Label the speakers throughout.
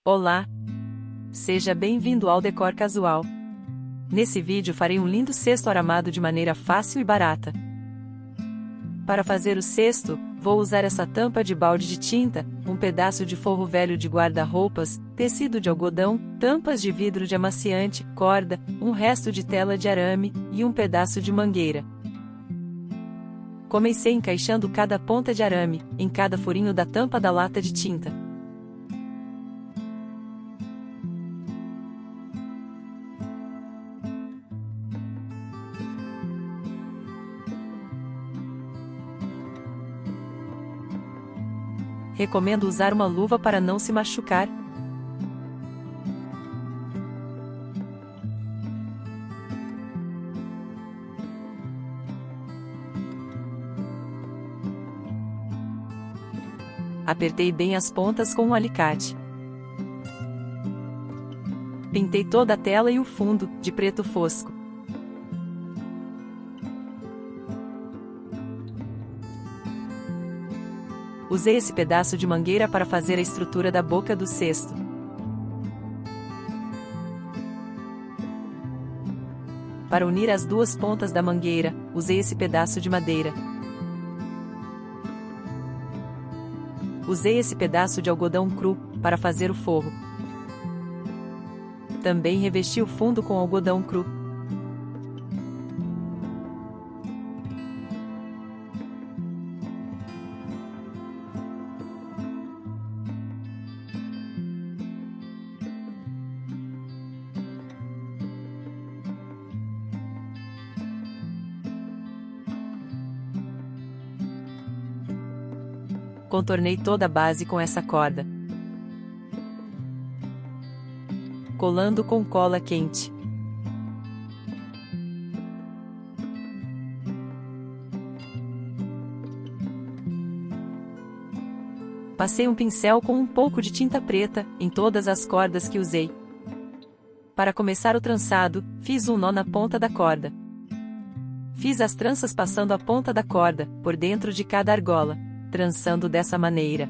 Speaker 1: Olá! Seja bem-vindo ao Decor Casual. Nesse vídeo farei um lindo cesto aramado de maneira fácil e barata. Para fazer o cesto, vou usar essa tampa de balde de tinta, um pedaço de forro velho de guarda-roupas, tecido de algodão, tampas de vidro de amaciante, corda, um resto de tela de arame, e um pedaço de mangueira. Comecei encaixando cada ponta de arame, em cada furinho da tampa da lata de tinta. Recomendo usar uma luva para não se machucar. Apertei bem as pontas com um alicate. Pintei toda a tela e o fundo, de preto fosco. Usei esse pedaço de mangueira para fazer a estrutura da boca do cesto. Para unir as duas pontas da mangueira, usei esse pedaço de madeira. Usei esse pedaço de algodão cru, para fazer o forro. Também revesti o fundo com algodão cru. Contornei toda a base com essa corda, colando com cola quente. Passei um pincel com um pouco de tinta preta em todas as cordas que usei. Para começar o trançado, fiz um nó na ponta da corda. Fiz as tranças passando a ponta da corda por dentro de cada argola, trançando dessa maneira.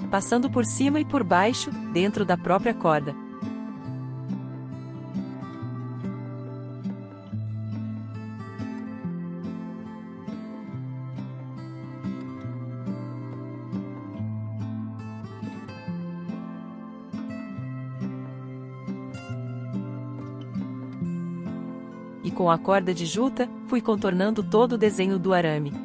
Speaker 1: Passando por cima e por baixo, dentro da própria corda. E com a corda de juta, fui contornando todo o desenho do arame.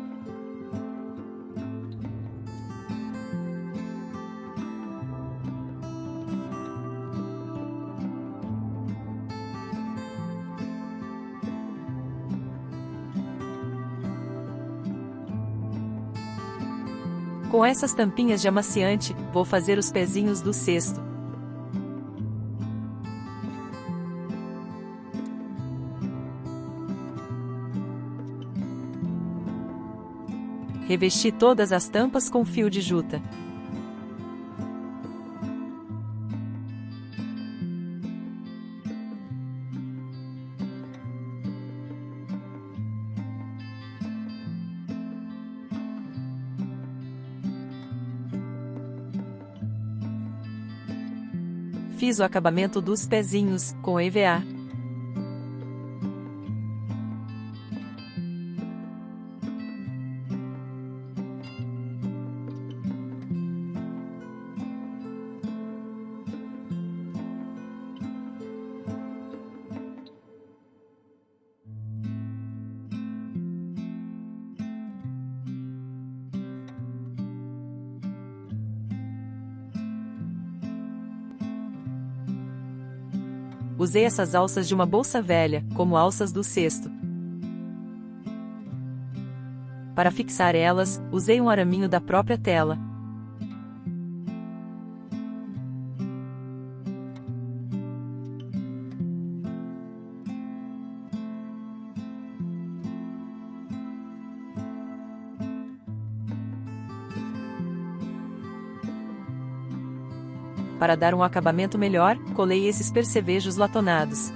Speaker 1: Com essas tampinhas de amaciante, vou fazer os pezinhos do cesto. Revesti todas as tampas com fio de juta. Fiz o acabamento dos pezinhos, com EVA. Usei essas alças de uma bolsa velha, como alças do cesto. Para fixar elas, usei um araminho da própria tela. Para dar um acabamento melhor, colei esses percevejos latonados.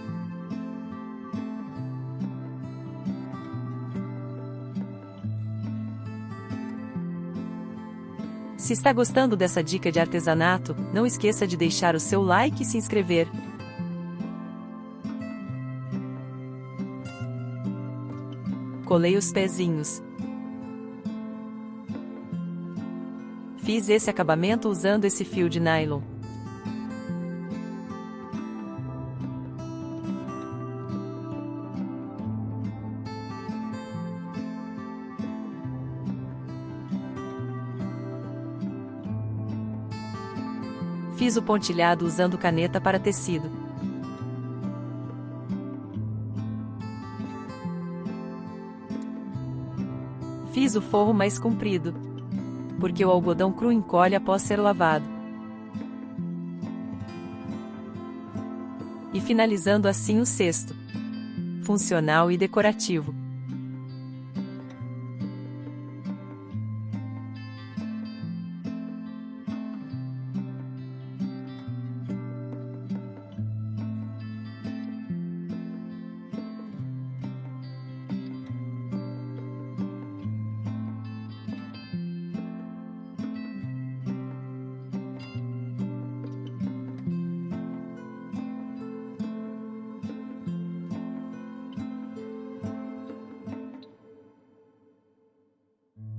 Speaker 1: Se está gostando dessa dica de artesanato, não esqueça de deixar o seu like e se inscrever. Colei os pezinhos. Fiz esse acabamento usando esse fio de nylon. Fiz o pontilhado usando caneta para tecido. Fiz o forro mais comprido, porque o algodão cru encolhe após ser lavado. E finalizando assim o cesto. Funcional e decorativo.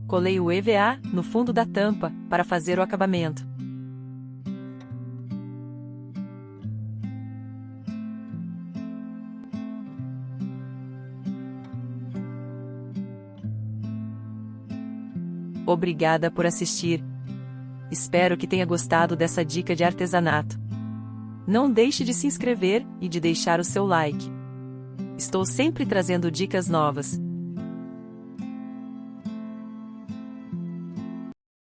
Speaker 1: Colei o EVA no fundo da tampa, para fazer o acabamento. Obrigada por assistir. Espero que tenha gostado dessa dica de artesanato. Não deixe de se inscrever e de deixar o seu like. Estou sempre trazendo dicas novas.